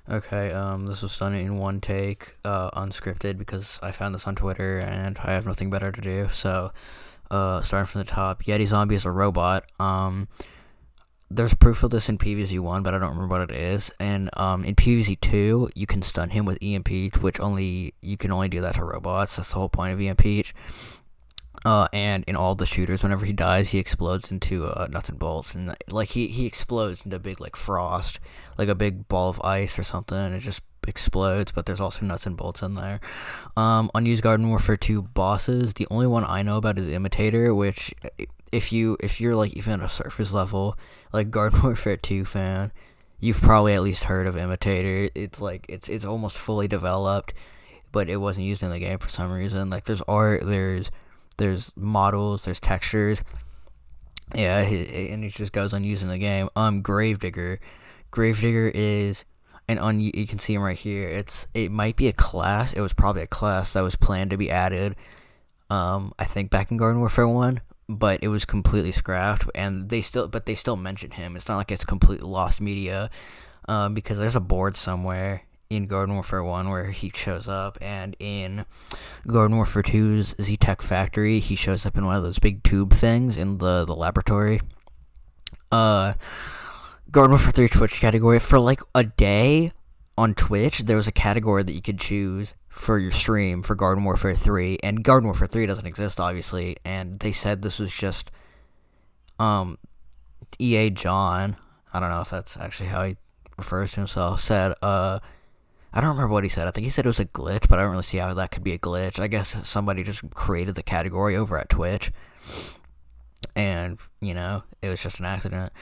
Okay, this was done in one take, unscripted, because I found this on Twitter and I have nothing better to do. So, starting from the top, Yeti Zombie is a robot. There's proof of this in PvZ 1, but I don't remember what it is. And in PvZ 2, you can stun him with EMP, which you can only do that to robots. That's the whole point of EMP. And in all the shooters, whenever he dies, he explodes into nuts and bolts, and like he explodes into a big like frost, like a big ball of ice or something. And it just explodes, but there's also nuts and bolts in there. Unused Garden Warfare 2 bosses. The only one I know about is Imitator, which if you're like even at a surface level like Garden Warfare 2 fan, you've probably at least heard of Imitator. It's like it's almost fully developed, but it wasn't used in the game for some reason. Like there's art, there's models, there's textures. Yeah, and it just goes unused in the game. Gravedigger. Gravedigger is you can see him right here. It might be a class. It was probably a class that was planned to be added. I think back in Garden Warfare 1, but it was completely scrapped, and they still mention him. It's not like it's completely lost media, because there's a board somewhere in Garden Warfare 1 where he shows up, and in Garden Warfare 2's Z-Tech Factory, he shows up in one of those big tube things in the laboratory. Garden Warfare 3 Twitch category. For like a day on Twitch, there was a category that you could choose for your stream for Garden Warfare 3, and Garden Warfare 3 doesn't exist, obviously, and they said this was just, EA John, I don't know if that's actually how he refers to himself, said, I don't remember what he said. I think he said it was a glitch, but I don't really see how that could be a glitch. I guess somebody just created the category over at Twitch, and, it was just an accident.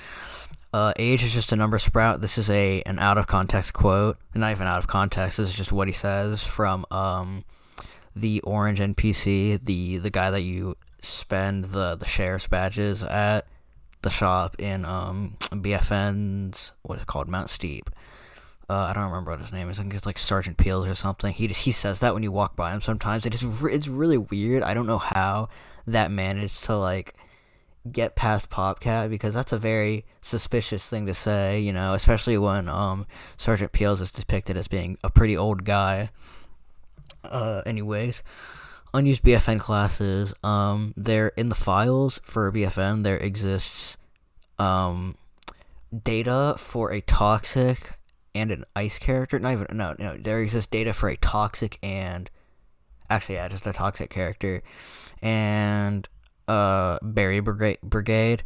Age is just a number sprout. This is an out-of-context quote. Not even out of context. This is just what he says from the Orange NPC, the guy that you spend the sheriff's badges at the shop in BFN's, what is it called, Mount Steep. I don't remember what his name is. I think it's like Sergeant Peels or something. He says that when you walk by him sometimes. It's really weird. I don't know how that managed to like get past Popcat, because that's a very suspicious thing to say, especially when Sergeant Peels is depicted as being a pretty old guy. Anyways, unused BFN classes. There in the files for BFN there exists data for a toxic and an ice character. Not even no. There exists data for a toxic and actually just a toxic character, and Berry Brigade.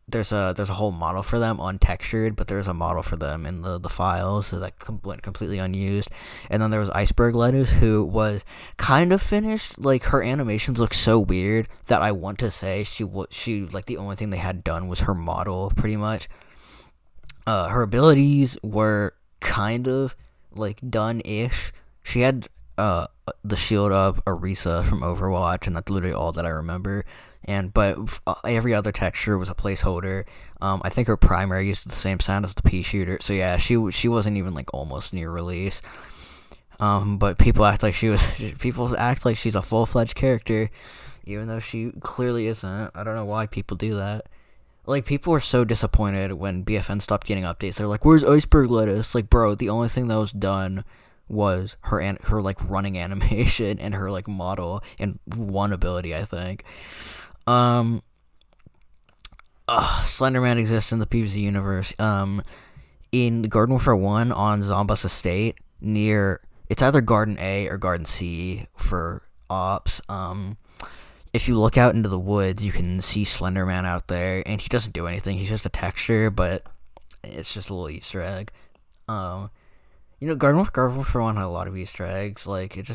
There's a whole model for them untextured, but there's a model for them in the files that went completely unused. And then there was Iceberg Lettuce, who was kind of finished. Like her animations look so weird that I want to say she like the only thing they had done was her model, pretty much. Her abilities were kind of like done-ish. She had the shield of Orisa from Overwatch, and that's literally all that I remember. But every other texture was a placeholder. I think her primary used the same sound as the pea shooter. So yeah, she wasn't even like almost near release. But people act like she's a full-fledged character, even though she clearly isn't. I don't know why people do that. Like, people were so disappointed when BFN stopped getting updates. They're like, "Where's Iceberg Lettuce?" Like, bro, the only thing that was done was her like running animation and her like model and one ability, I think. Slenderman exists in the PvZ universe. In Garden Warfare 1 on Zombus Estate, it's either Garden A or Garden C for ops. If you look out into the woods, you can see Slenderman out there, and he doesn't do anything. He's just a texture, but it's just a little Easter egg. Garden Warfare 1 had a lot of Easter eggs. Like, it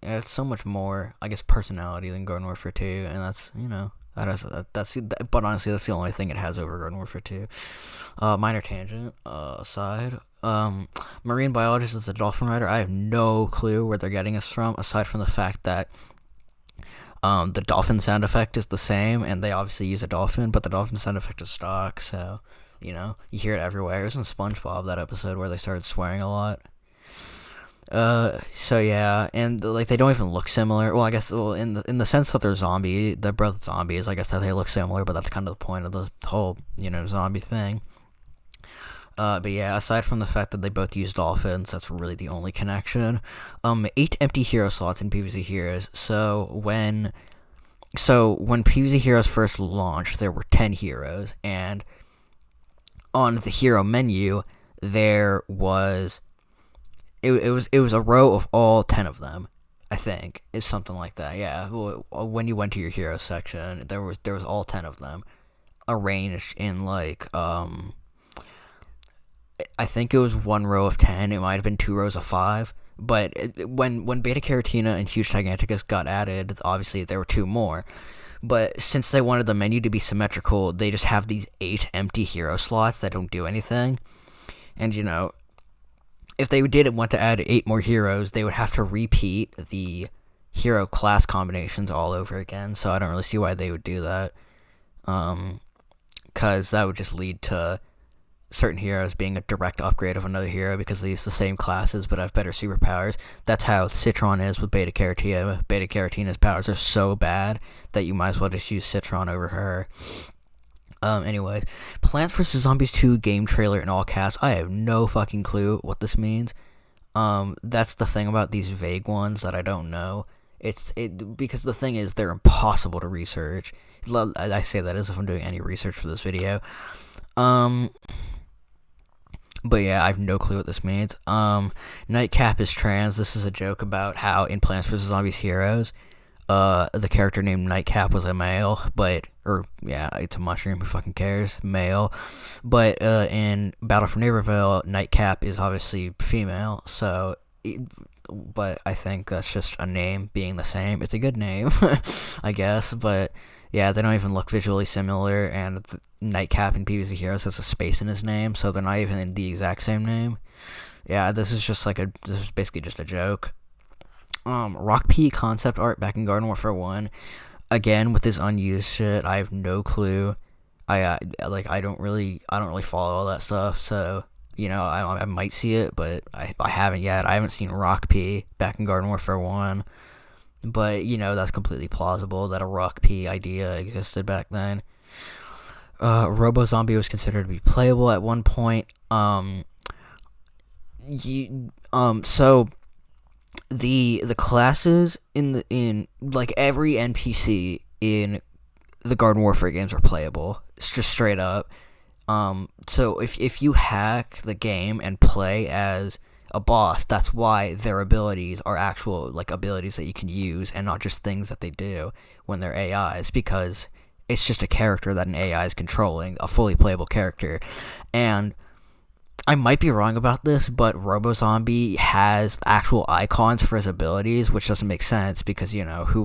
had so much more, I guess, personality than Garden Warfare 2, and that's, but honestly, that's the only thing it has over Garden Warfare 2. Minor tangent aside. Marine biologist is a dolphin rider. I have no clue where they're getting this from, aside from the fact that the dolphin sound effect is the same, and they obviously use a dolphin, but the dolphin sound effect is stock, so, you hear it everywhere. It was in SpongeBob, that episode where they started swearing a lot. So yeah, and like they don't even look similar. Well, I guess in the sense that they're both zombies. I guess that they look similar, but that's kind of the point of the whole zombie thing. But yeah, aside from the fact that they both use dolphins, that's really the only connection. 8 empty hero slots in PvZ Heroes. So when PvZ Heroes first launched, there were 10 heroes, and on the hero menu, there was it was a row of all 10 of them. I think it's something like that. Yeah, when you went to your hero section, there was all 10 of them arranged in like I think it was one row of 10. It might have been 2 rows of 5. But when Beta Carotina and Huge Giganticus got added, obviously there were 2 more. But since they wanted the menu to be symmetrical, they just have these 8 empty hero slots that don't do anything. And, if they did want to add 8 more heroes, they would have to repeat the hero class combinations all over again. So I don't really see why they would do that. Because that would just lead to certain heroes being a direct upgrade of another hero because they use the same classes but have better superpowers. That's how Citron is with Beta Carotina. Beta Carotina's powers are so bad that you might as well just use Citron over her. Anyway, Plants vs. Zombies 2 game trailer in all caps. I have no fucking clue what this means. That's the thing about these vague ones that I don't know. Because the thing is, they're impossible to research. I say that as if I'm doing any research for this video. But yeah, I have no clue what this means. Nightcap is trans. This is a joke about how in Plants vs. Zombies Heroes, the character named Nightcap was a male, it's a mushroom, who fucking cares, male. But in Battle for Neighborville, Nightcap is obviously female, but I think that's just a name being the same. It's a good name, I guess, but yeah, they don't even look visually similar, and Nightcap in PvZ Heroes has a space in his name, so they're not even in the exact same name. Yeah, this is basically just a joke. Rock P concept art back in Garden Warfare 1. Again, with this unused shit, I have no clue. I don't really follow all that stuff, so, I might see it, but I haven't yet. I haven't seen Rock P back in Garden Warfare 1. But, that's completely plausible that a Rock P idea existed back then. Robo Zombie was considered to be playable at one point. So the classes in like every NPC in the Garden Warfare games are playable. It's just straight up. So if you hack the game and play as a boss, that's why their abilities are actual like abilities that you can use and not just things that they do when they're AIs, because it's just a character that an AI is controlling, a fully playable character. And I might be wrong about this, but RoboZombie has actual icons for his abilities, which doesn't make sense because, who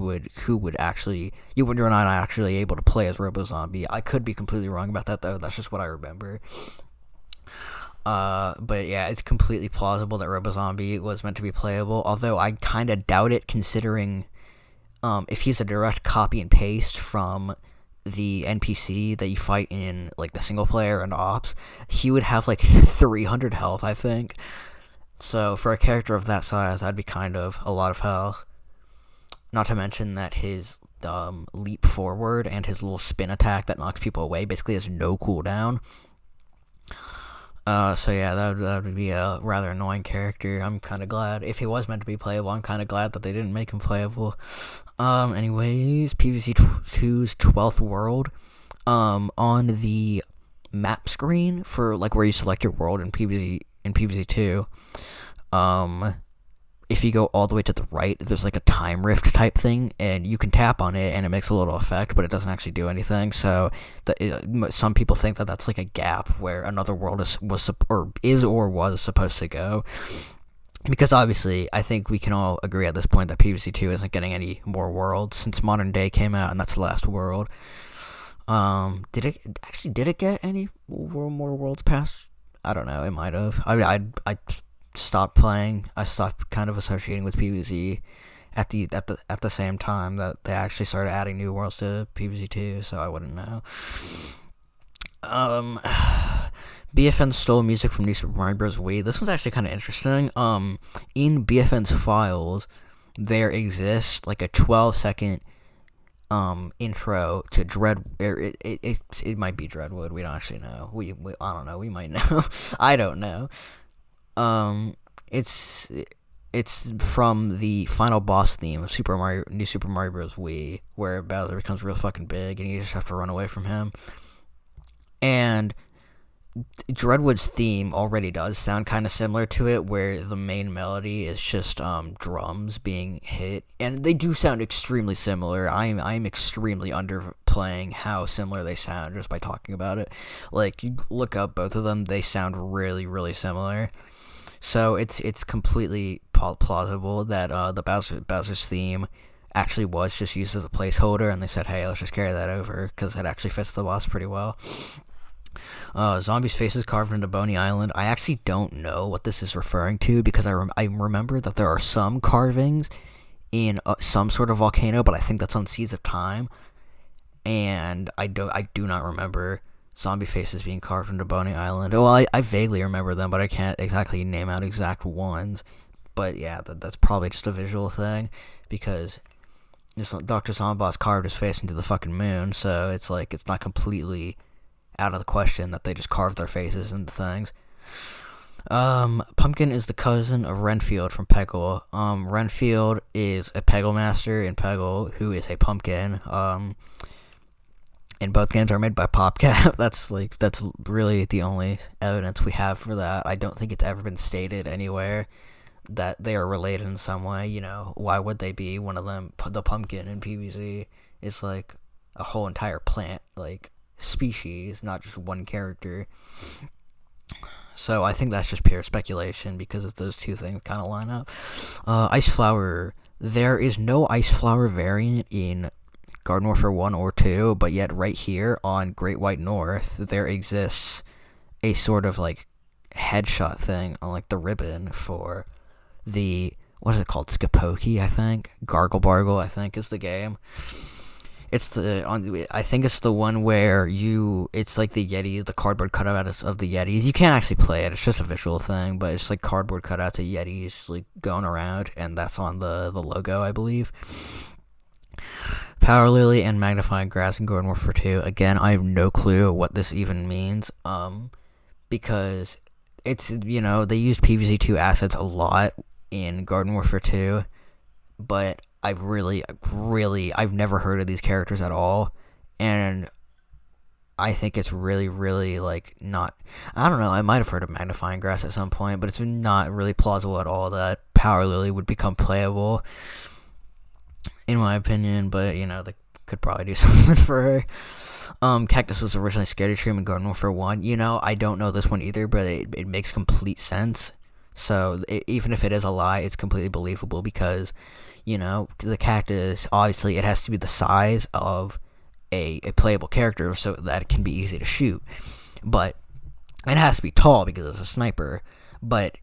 would actually, you're not actually able to play as RoboZombie. I could be completely wrong about that, though. That's just what I remember. But yeah, it's completely plausible that RoboZombie was meant to be playable, although I kind of doubt it, considering if he's a direct copy and paste from the NPC that you fight in like the single player and ops, he would have like 300 health, I think. So for a character of that size, that'd be kind of a lot of health. Not to mention that his leap forward and his little spin attack that knocks people away basically has no cooldown. So yeah, that would be a rather annoying character. I'm kind of glad, if he was meant to be playable, I'm kind of glad that they didn't make him playable. Anyways, PvZ 2's 12th world, on the map screen for, like, where you select your world in PvZ 2, if you go all the way to the right, there's like a time rift type thing, and you can tap on it and it makes a little effect, but it doesn't actually do anything. So some people think that that's like a gap where another world was supposed to go. Because obviously, I think we can all agree at this point that PvZ 2 isn't getting any more worlds since Modern Day came out, and that's the last world. Did it get any more worlds past? I don't know. It might have. I stopped playing. I stopped kind of associating with PvZ at the same time that they actually started adding new worlds to PvZ 2, so I wouldn't know. BFN stole music from New Super Mario Bros. Wii. This one's actually kind of interesting. In BFN's files, there exists like a 12-second intro to it might be Dreadwood. We don't actually know. I don't know. We might know. I don't know. Um, it's it's from the final boss theme of New Super Mario Bros. Wii, where Bowser becomes real fucking big, and you just have to run away from him. And Dreadwood's theme already does sound kind of similar to it, where the main melody is just drums being hit, and they do sound extremely similar. I'm extremely underplaying how similar they sound just by talking about it. Like, you look up both of them, they sound really, really similar. So it's completely plausible that the Bowser's theme actually was just used as a placeholder, and they said, hey, let's just carry that over because it actually fits the boss pretty well. Zombies' faces carved into Boney Island. I actually don't know what this is referring to because I remember that there are some carvings in some sort of volcano, but I think that's on Seeds of Time, and I do not remember zombie faces being carved into Boney Island. Well, I vaguely remember them, but I can't exactly name out exact ones. But yeah, that's probably just a visual thing because Dr. Zomboss carved his face into the fucking moon, so it's like it's not completely out of the question that they just carved their faces into things. Pumpkin is the cousin of Renfield from Peggle. Renfield is a Peggle master in Peggle who is a pumpkin. And both games are made by PopCap. That's really the only evidence we have for that. I don't think it's ever been stated anywhere that they are related in some way. You know, why would they be? One of them, the pumpkin in PvZ, is like a whole entire plant, like species, not just one character. So I think that's just pure speculation because those two things kind of line up. Ice Flower. There is no Ice Flower variant in Garden Warfare 1 or 2, but yet right here on Great White North, there exists a sort of like headshot thing on like the ribbon for the, what is it called? Skapoki, I think. Gargle Bargle, I think, is the game. It's I think it's the one where it's like the Yetis, the cardboard cutouts of the Yetis. You can't actually play it, it's just a visual thing, but it's like cardboard cutouts of Yetis like going around, and that's on the logo, I believe. Power Lily and Magnifying Grass in Garden Warfare 2. Again, I have no clue what this even means, because it's, they use PvZ2 assets a lot in Garden Warfare 2, but I've never heard of these characters at all, and I think it's really, really, like, not, I don't know, I might have heard of Magnifying Grass at some point, but it's not really plausible at all that Power Lily would become playable, in my opinion, but, they could probably do something for her. Cactus was originally Scary Shroom in Garden Warfare 1. I don't know this one either, but it makes complete sense. So, even if it is a lie, it's completely believable because, the cactus, obviously, it has to be the size of a playable character so that it can be easy to shoot. But it has to be tall because it's a sniper. But,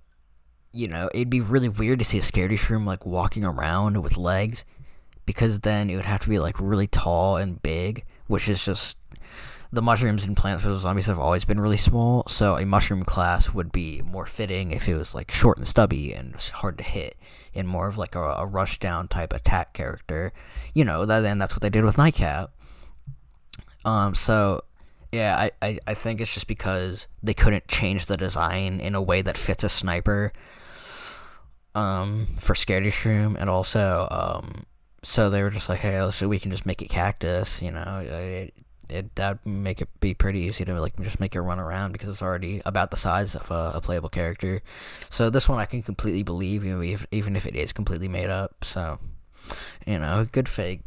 it'd be really weird to see a Scary Shroom, like, walking around with legs, because then it would have to be, like, really tall and big, which is just, the mushrooms in Plants vs. Zombies have always been really small, so a mushroom class would be more fitting if it was, like, short and stubby and hard to hit, and more of, like, a rush-down type attack character. Then that's what they did with Nightcap. So, yeah, I think it's just because they couldn't change the design in a way that fits a sniper, for Scaredy Shroom, and also, so they were just like, hey, we can just make it Cactus, that'd make it be pretty easy to, like, just make it run around because it's already about the size of a playable character. So this one I can completely believe, even if it is completely made up. So, good fake.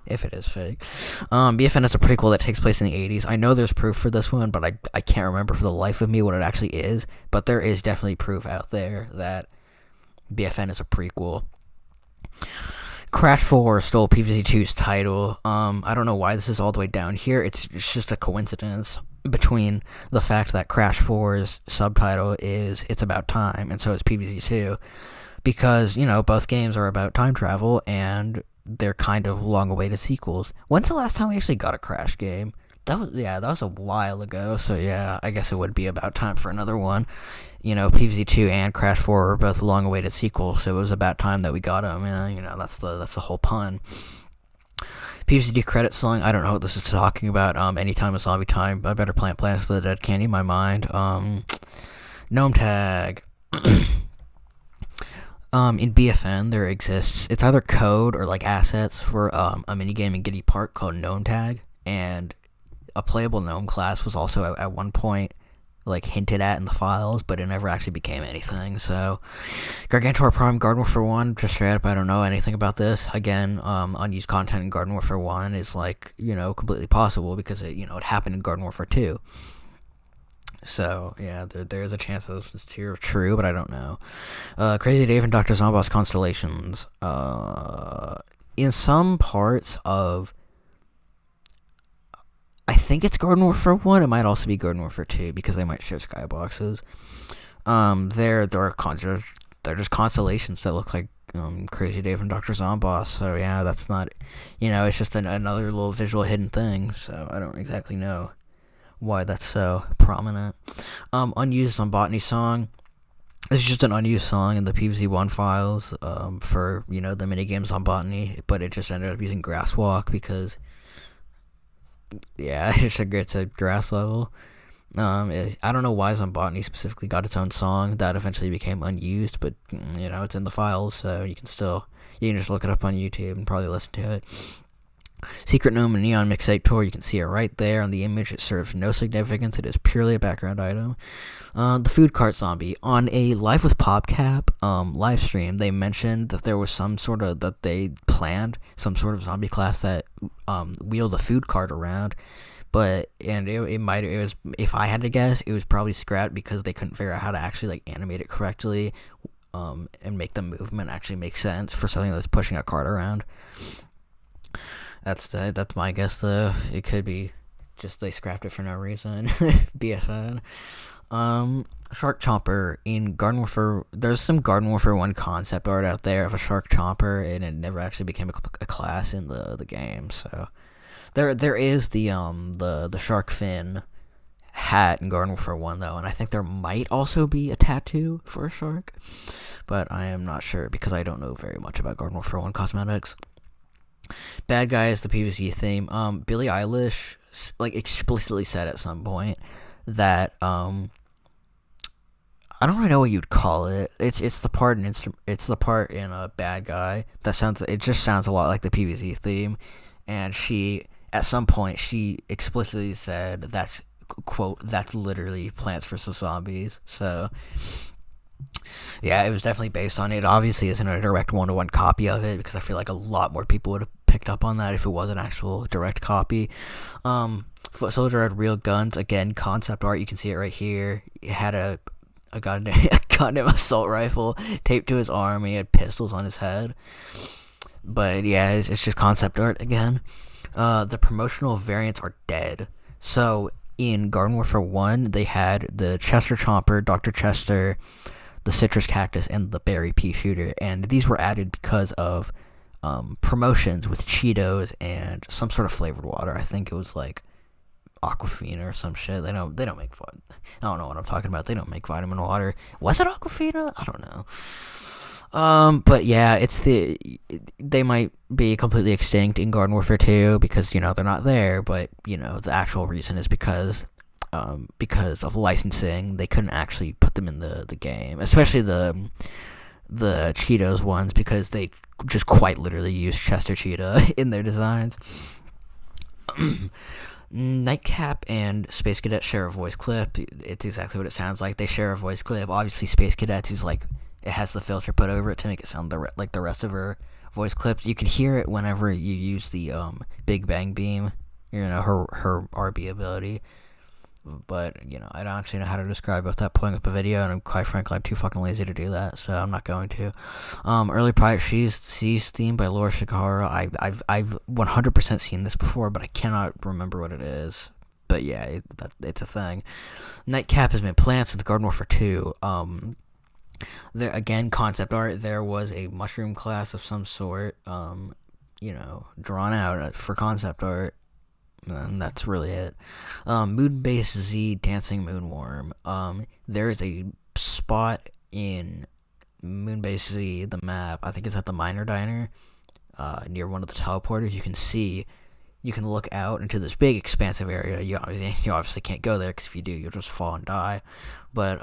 If it is fake. BFN is a prequel that takes place in the 80s. I know there's proof for this one, but I can't remember for the life of me what it actually is. But there is definitely proof out there that BFN is a prequel. Crash 4 stole PvZ2's title. I don't know why this is all the way down here. It's just a coincidence between the fact that Crash 4's subtitle is It's About Time, and so is PvZ2. Because, both games are about time travel, and they're kind of long-awaited sequels. When's the last time we actually got a Crash game? That was a while ago, so yeah, I guess it would be about time for another one. PvZ2 and Crash 4 were both long-awaited sequels, so it was about time that we got them. That's the whole pun. PVCD credit song. I don't know what this is talking about. Anytime a zombie time, I better plant Plants of the Dead candy in my mind. Gnome tag. In BFN there exists, it's either code or like assets for a minigame in Giddy Park called Gnome Tag, and a playable gnome class was also at one point like hinted at in the files, but it never actually became anything. So Gargantuar Prime Garden Warfare 1, just straight up, I don't know anything about this. Again, unused content in Garden Warfare 1 is like, completely possible because it happened in Garden Warfare 2. So, yeah, there's a chance that this is true, but I don't know. Crazy Dave and Dr. Zomboss Constellations. In some parts of... I think it's Garden Warfare 1. It might also be Garden Warfare 2, because they might share skyboxes. They're just constellations that look like Crazy Dave and Dr. Zomboss. So, yeah, that's not... it's just another little visual hidden thing. So, I don't exactly know why that's so prominent. Unused on Botany song. It's just an unused song in the PVZ1 files for, the minigames on Botany, but it just ended up using Grass Walk because, yeah, it's a grass level. I don't know why Zombotany specifically got its own song that eventually became unused, but, it's in the files, so you can just look it up on YouTube and probably listen to it. Secret Gnome and Neon Mixtape Tour, you can see it right there on the image. It serves no significance. It is purely a background item. The Food Cart Zombie. On a Live with PopCap live stream, they mentioned that there was that they planned some sort of zombie class that wheeled a food cart around. But, if I had to guess, it was probably scrapped because they couldn't figure out how to actually, like, animate it correctly and make the movement actually make sense for something that's pushing a cart around. That's my guess, though. It could be just they scrapped it for no reason. BFN. Shark Chomper in Garden Warfare. There's some Garden Warfare 1 concept art out there of a Shark Chomper, and it never actually became a class in the game. So there is the shark fin hat in Garden Warfare 1, though, and I think there might also be a tattoo for a shark, but I am not sure because I don't know very much about Garden Warfare 1 cosmetics. Bad Guy is the PVC theme. Billie Eilish explicitly said at some point that I don't really know what you'd call it. It's the part in a Bad Guy it just sounds a lot like the PVC theme, and at some point she explicitly said that's quote that's literally Plants vs Zombies. So yeah, it was definitely based on it. Obviously, isn't a direct one-to-one copy of it because I feel like a lot more people would have picked up on that if it was an actual direct copy. Foot Soldier had real guns. Again, concept art. You can see it right here. He had a goddamn assault rifle taped to his arm. He had pistols on his head. But yeah, it's just concept art again. The promotional variants are dead. So in Garden Warfare 1, they had the Chester Chomper, Dr. Chester, the Citrus Cactus, and the Berry Pea Shooter, and these were added because of promotions with Cheetos and some sort of flavored water. I think it was like Aquafina or some shit. They don't make fun. I don't know what I'm talking about. They don't make vitamin water. Was it Aquafina? I don't know. But yeah, they might be completely extinct in Garden Warfare 2 because they're not there. But the actual reason is because of licensing, they couldn't actually put them in the game, especially the Cheetos ones, because they just quite literally use Chester Cheetah in their designs. Nightcap and Space Cadet share a voice clip. It's exactly what it sounds like. They share a voice clip. Obviously, Space Cadets is like, it has the filter put over it to make it sound like the rest of her voice clips. You can hear it whenever you use the Big Bang Beam, her RB ability. But, I don't actually know how to describe without pulling up a video, and quite frankly, I'm too fucking lazy to do that, so I'm not going to. Early Project C's theme by Laura Shikara. I've 100% seen this before, but I cannot remember what it is. But yeah, it's a thing. Nightcap has been planned since Garden Warfare 2. There again, concept art. There was a mushroom class of some sort, drawn out for concept art. And that's really it. Moonbase Z Dancing Moonworm. There is a spot in Moonbase Z, the map, I think it's at the Miner Diner, near one of the teleporters, you can look out into this big expansive area. You obviously can't go there, because if you do, you'll just fall and die. But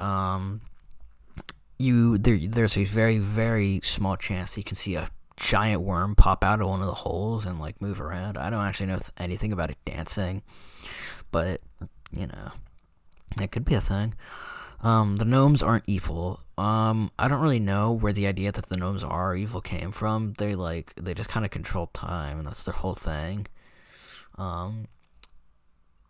there's a very, very small chance that you can see a giant worm pop out of one of the holes and like move around. I don't actually know anything about it dancing, but it could be a thing. The gnomes aren't evil. I don't really know where the idea that the gnomes are evil came from. They just kind of control time, and that's their whole thing. And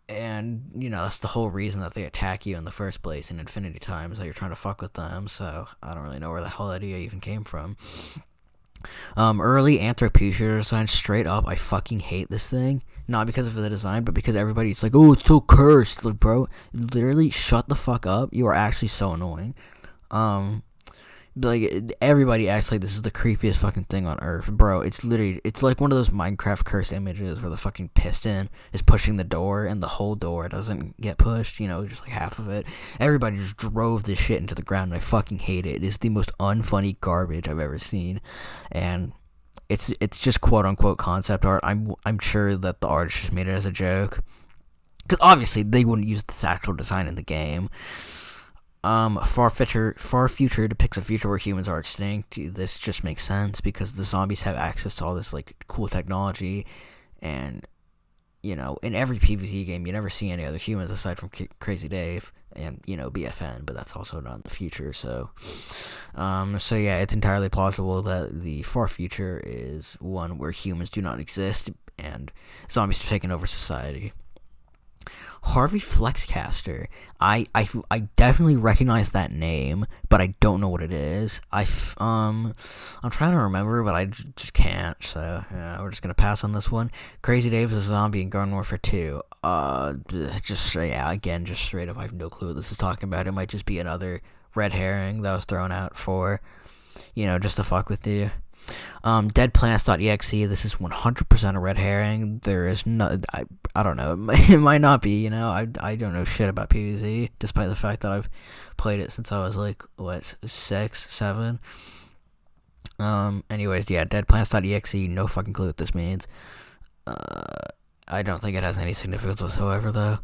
that's the whole reason that they attack you in the first place in Infinity Times, that you're trying to fuck with them. So I don't really know where the hell that idea even came from. Early Anthropecia design, straight up, I fucking hate this thing. Not because of the design, but because everybody's like, oh, it's so cursed. Like, bro, literally, shut the fuck up. You are actually so annoying. Everybody acts like this is the creepiest fucking thing on earth, bro. It's like one of those Minecraft cursed images where the fucking piston is pushing the door and the whole door doesn't get pushed, just like half of it. Everybody just drove this shit into the ground, and I fucking hate it. It is the most unfunny garbage I've ever seen, and it's just quote unquote concept art. I'm sure that the artist just made it as a joke, because obviously they wouldn't use this actual design in the game. Far Future depicts a future where humans are extinct. This just makes sense because the zombies have access to all this like cool technology, and in every PvZ game you never see any other humans aside from Crazy Dave and BFN, but that's also not in the future. So yeah, it's entirely plausible that the far future is one where humans do not exist and zombies have taken over society. Harvey Flexcaster. I definitely recognize that name, but I don't know what it is. I'm trying to remember, but I just can't. So yeah, we're just gonna pass on this one. Crazy Dave is a zombie in Garden Warfare 2. Just straight up, I have no clue what this is talking about. It might just be another red herring that was thrown out for, just to fuck with you. Deadplants.exe, this is 100% a red herring. There is no, I don't know, it might not be, I don't know shit about PvZ, despite the fact that I've played it since I was like, 6, 7? Anyways, yeah, deadplants.exe, no fucking clue what this means. I don't think it has any significance whatsoever, though.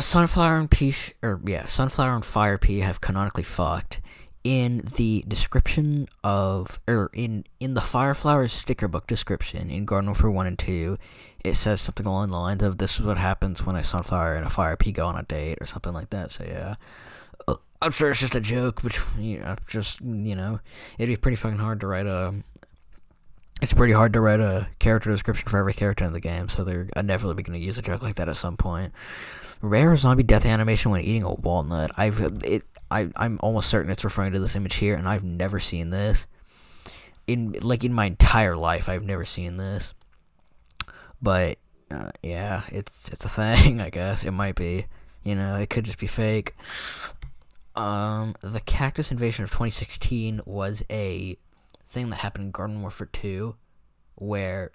Sunflower and Fire P have canonically fucked. In the description of, in the Fireflower sticker book description in Garden Warfare 1 and 2, it says something along the lines of, this is what happens when a Sunflower and a Fire P go on a date, or something like that. So yeah, I'm sure it's just a joke, but it'd be pretty fucking hard to write a character description for every character in the game, so they're inevitably going to use a joke like that at some point. Rare zombie death animation when eating a walnut. I'm almost certain it's referring to this image here, and I've never seen this. In my entire life, I've never seen this. But, yeah, it's a thing, I guess. It might be. It could just be fake. The Cactus Invasion of 2016 was a thing that happened in Garden Warfare 2, where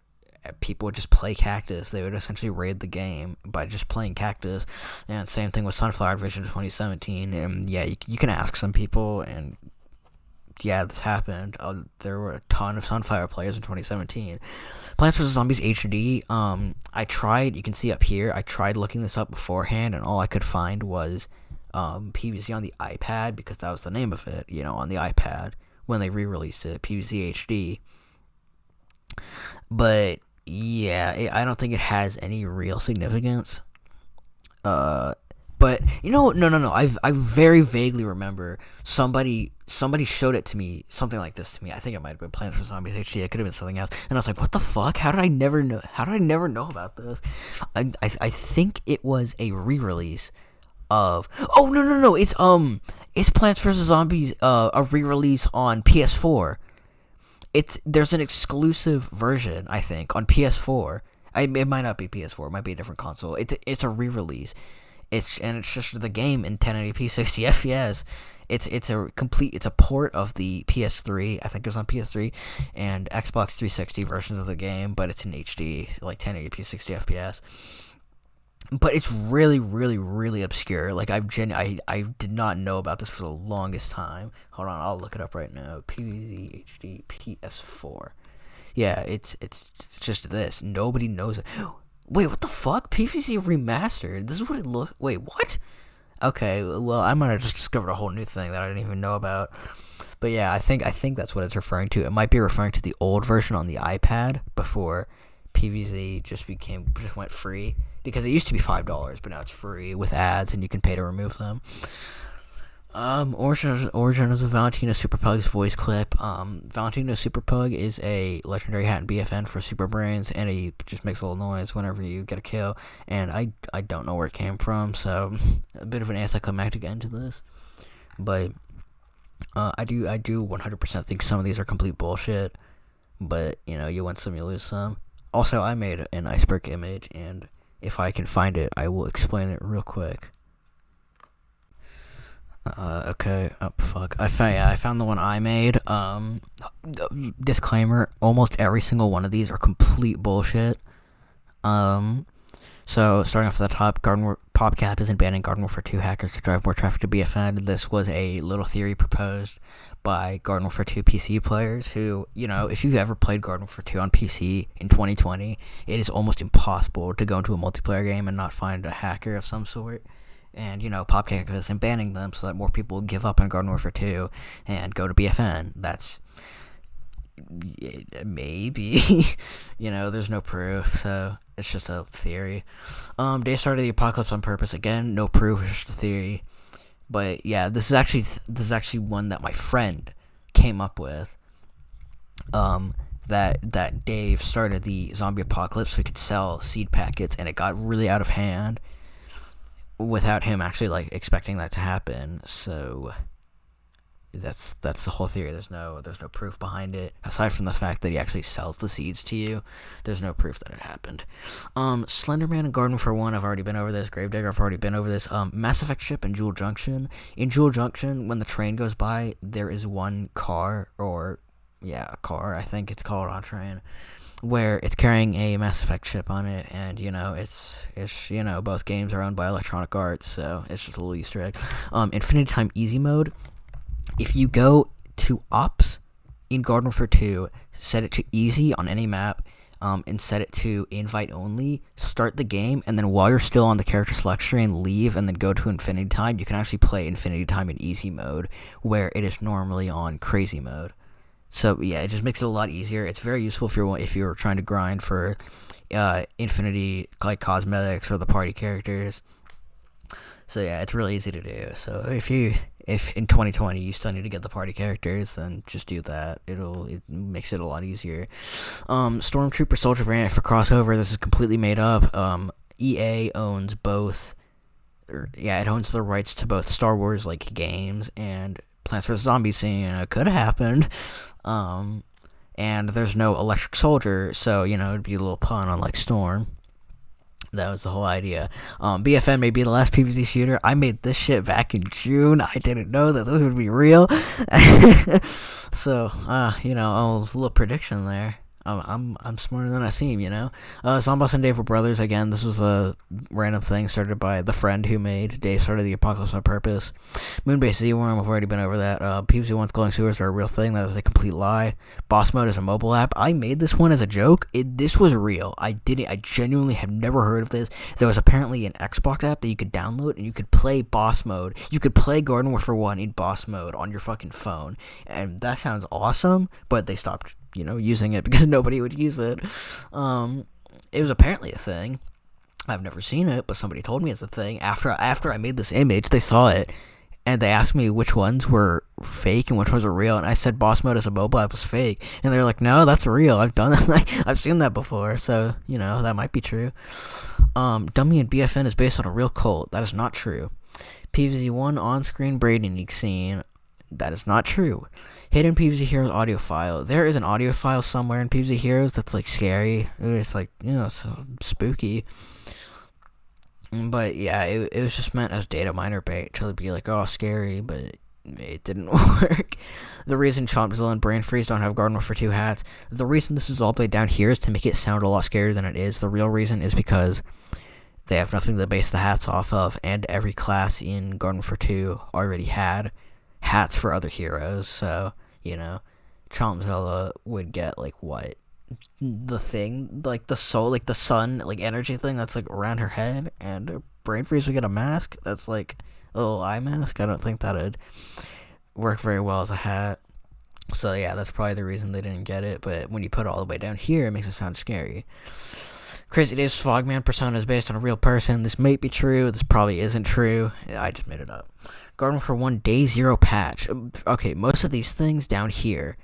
people would just play Cactus. They would essentially raid the game by just playing Cactus. And same thing with Sunflower Invasion of 2017. And yeah, you can ask some people, and yeah, this happened. There were a ton of Sunflower players in 2017. Plants vs. Zombies HD. I tried, you can see up here, I tried looking this up beforehand, and all I could find was PvZ on the iPad, because that was the name of it, on the iPad when they re-released it, PvZ HD. But yeah, I don't think it has any real significance. But no. I very vaguely remember somebody showed it to me, something like this to me. I think it might have been Plants vs. Zombies HD. It could have been something else. And I was like, what the fuck? How did I never know about this? I think it was a re-release of. Oh no. It's Plants vs. Zombies. A re-release on PS4. There's an exclusive version, I think, on PS4. It might not be PS4. It might be a different console. It's a re-release. It's just the game in 1080p 60 FPS. It's a port of the PS3. I think it was on PS3 and Xbox 360 versions of the game, but it's in HD, like 1080p 60 FPS. But it's really, really, really obscure. Like, I did not know about this for the longest time. Hold on, I'll look it up right now. PvZ HD PS4. Yeah, it's just this. Nobody knows it. Wait, what the fuck? PvZ remastered. This is what it looks. Wait, what? Okay, well, I might have just discovered a whole new thing that I didn't even know about. But yeah, I think that's what it's referring to. It might be referring to the old version on the iPad before PvZ just went free, because it used to be $5, but now it's free with ads and you can pay to remove them. Origin of the Valentino Superpug's voice clip. Valentino Superpug is a legendary hat in BFN for Super Brains, and he just makes a little noise whenever you get a kill. And I don't know where it came from, so a bit of an anticlimactic end to this. But I do 100% think some of these are complete bullshit. But you win some, you lose some. Also, I made an Iceberg image, and if I can find it, I will explain it real quick. Okay. Oh, fuck. I found the one I made. Disclaimer: almost every single one of these are complete bullshit. So starting off at the top, PopCap isn't banning Garden Warfare 2 hackers to drive more traffic to BFN. This was a little theory proposed by Garden Warfare 2 PC players who, if you've ever played Garden Warfare 2 on PC in 2020, it is almost impossible to go into a multiplayer game and not find a hacker of some sort. And, PopCap isn't banning them so that more people will give up on Garden Warfare 2 and go to BFN. That's maybe. There's no proof, so it's just a theory. They started the apocalypse on purpose. Again, no proof, it's just a theory. But yeah, this is actually one that my friend came up with. That Dave started the zombie apocalypse so he could sell seed packets, and it got really out of hand without him actually expecting that to happen. So that's the whole theory. There's no proof behind it aside from the fact that he actually sells the seeds to you. There's no proof that it happened. Slenderman and Garden Warfare 1, I've already been over this. Gravedigger, I've already been over this. Mass Effect ship in Jewel Junction. In Jewel Junction, when the train goes by, there is one car, a car, I think it's called on train, where it's carrying a Mass Effect chip on it, and it's both games are owned by Electronic Arts, so it's just a little Easter egg. Infinity Time Easy Mode. If you go to Ops in Garden Warfare 2, set it to Easy on any map, and set it to Invite Only, start the game, and then while you're still on the character select screen, leave and then go to Infinity Time, you can actually play Infinity Time in Easy Mode, where it is normally on Crazy Mode. So yeah, it just makes it a lot easier. It's very useful if you're trying to grind for Infinity cosmetics or the party characters. So yeah, it's really easy to do. So if in 2020 you still need to get the party characters, then just do that. It makes it a lot easier. Stormtrooper Soldier variant for crossover. This is completely made up. EA owns both. It owns the rights to both Star Wars games and Plants vs. Zombies scene. It could have happened. And there's no Electric Soldier, so it'd be a little pun on Storm. That was the whole idea. BFN may be the last PvZ shooter. I made this shit back in June. I didn't know that this would be real. So, a little prediction there. I'm smarter than I seem, Zomboss and Dave were brothers. Again, this was a random thing started by the friend who made Dave started the apocalypse on purpose. Moonbase Z-Worm, I've already been over that. PvZ 1's glowing sewers are a real thing. That is a complete lie. Boss Mode is a mobile app. I made this one as a joke. This was real. I genuinely have never heard of this. There was apparently an Xbox app that you could download, and you could play Boss Mode. You could play Garden Warfare 1 in Boss Mode on your fucking phone. And that sounds awesome, but they stopped using it because nobody would use it. It was apparently a thing. I've never seen it, but somebody told me it's a thing. After I made this image, they saw it, and they asked me which ones were fake and which ones were real, and I said Boss Mode as a mobile app was fake, and they're like, no, that's real. I've done that. I've seen that before, so, that might be true. Dummy and BFN is based on a real cult. That is not true. PvZ 1 on-screen braiding scene. That is not true. Hidden PvZ Heroes audio file. There is an audio file somewhere in PvZ Heroes that's scary. It's so spooky. But yeah, it was just meant as data miner bait to be oh, scary, but it didn't work. The reason Chompzilla and Brain Freeze don't have Garden Warfare 2 hats, the reason this is all the way down here is to make it sound a lot scarier than it is. The real reason is because they have nothing to base the hats off of, and every class in Garden Warfare 2 already had hats for other heroes, so Chompzilla would get the thing, like the soul, like the sun, like energy thing that's like around her head, and her brain freeze would get a mask that's like a little eye mask. I don't think that'd work very well as a hat. So yeah, that's probably the reason they didn't get it. But when you put it all the way down here, it makes it sound scary. Crazy Days Fogman persona is based on a real person. This might be true. This probably isn't true. I just made it up. Garden for One Day Zero patch. Okay, most of these things down here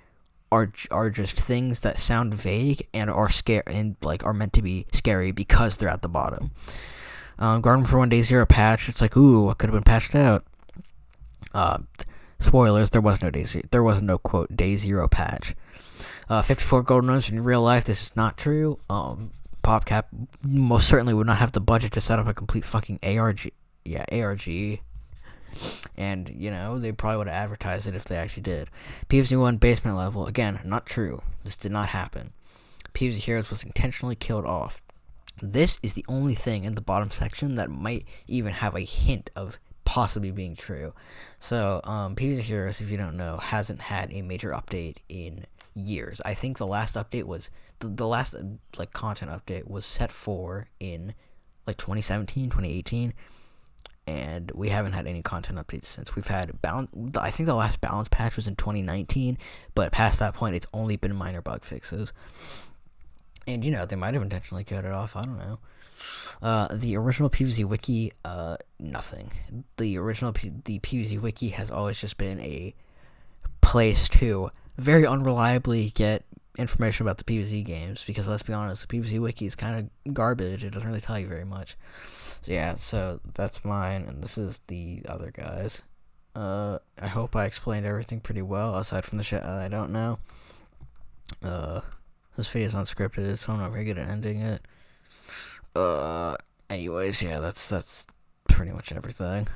are just things that sound vague and are scare and like are meant to be scary because they're at the bottom. Garden for One Day Zero patch. It's like, ooh, what could have been patched out? Spoilers: there was no quote Day Zero patch. 54 golden rooms in real life. This is not true. PopCap most certainly would not have the budget to set up a complete fucking ARG. Yeah, ARG. And, they probably would have advertised it if they actually did. PvZ 1 basement level. Again, not true. This did not happen. PvZ Heroes was intentionally killed off. This is the only thing in the bottom section that might even have a hint of possibly being true. So, PvZ Heroes, if you don't know, hasn't had a major update in years. I think the last update was the last content update was set for in 2017, 2018, and we haven't had any content updates since. We've had I think the last balance patch was in 2019, but past that point it's only been minor bug fixes. And they might have intentionally cut it off, I don't know. The original PvZ wiki, nothing. The PvZ wiki has always just been a place to very unreliably get information about the PvZ games, because let's be honest, the PvZ wiki is kind of garbage. It doesn't really tell you very much. So yeah, so that's mine, and this is the other guy's. I hope I explained everything pretty well, aside from the shit I don't know. This video is unscripted, so I'm not very good at ending it. Anyways, yeah, that's pretty much everything.